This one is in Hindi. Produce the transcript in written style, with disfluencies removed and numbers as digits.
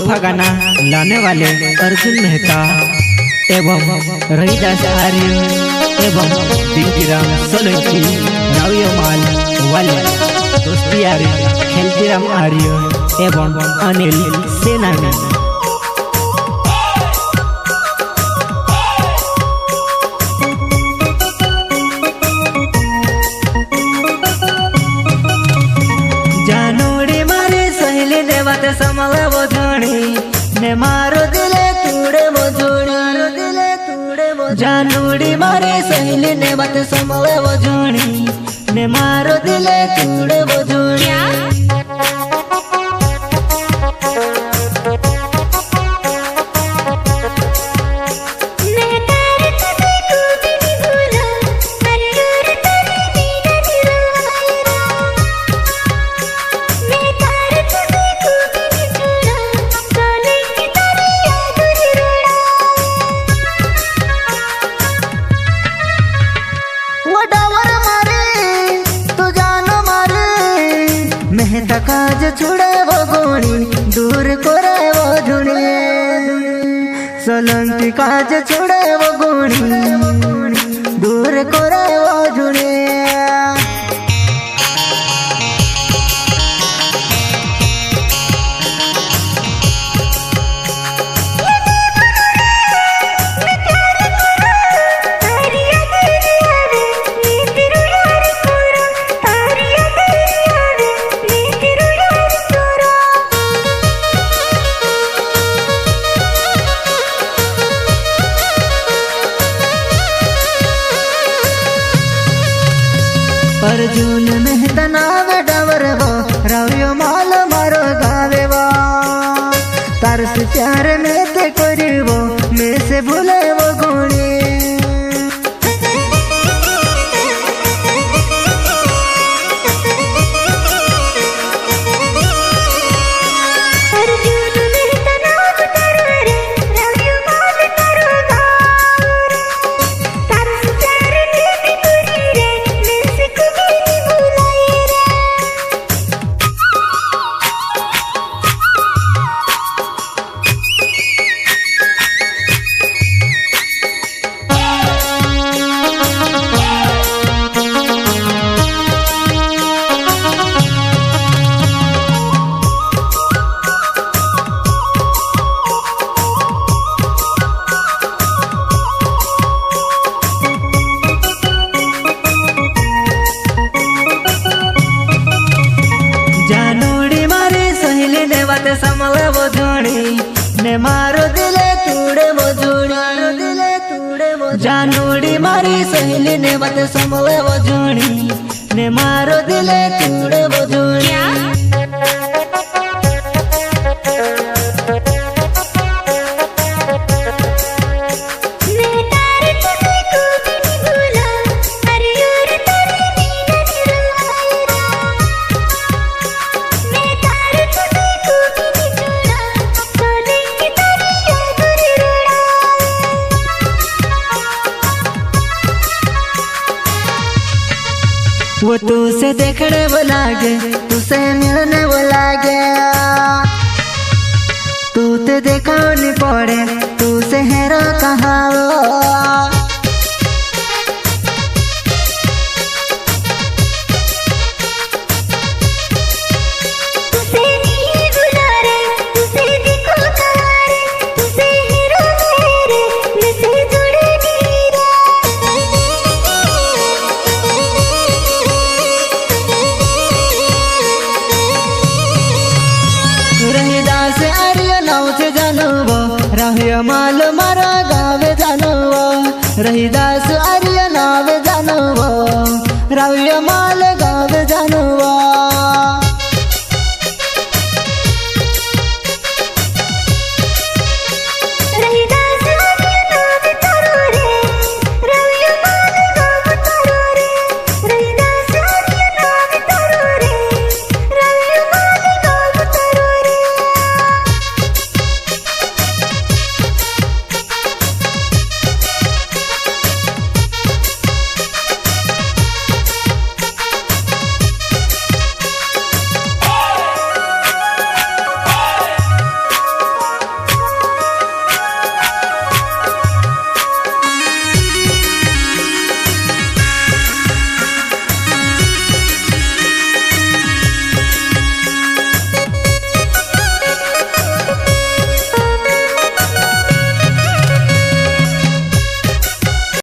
अनोखा गाना लाने वाले अर्जुन मेहता एवं रहीदास आर्य एवं दिग्विराम सोलंकी नवयमाल वाले दोस्ती आर्य खेलतीराम आर्य एवं अनिल सेनानी। समले वो धणी ने मारो दिले तूड़े वो धणी जानूड़ी मारे सहेली ने बात समले वो धणी ने मारो दिले तूड़े वो धणी। मेहता काज छुड़े वो गोणी दूर करे वो धुनी सोलंकी काज छुड़े वो गोणी दूर करे वो धुनी। अर्जुन मेहता नावे डावर वो रवियो माल मारो गावे वो तार से प्यार में ते करी वो मैं से भूले वो गुणी। समले वो धणी ने मारो दिले तूड़े वो धणी जानूड़ी मारी सहेली ने बात समले वो धणी ने मारो दिले तूड़े वो धणी। वो तू से देखने वो लागे तू से मिलने वो लागे तू ते देखा नहीं पड़े तू से हेरा कहाँ वो। रहीदास मारा गावे जानवा रहीदास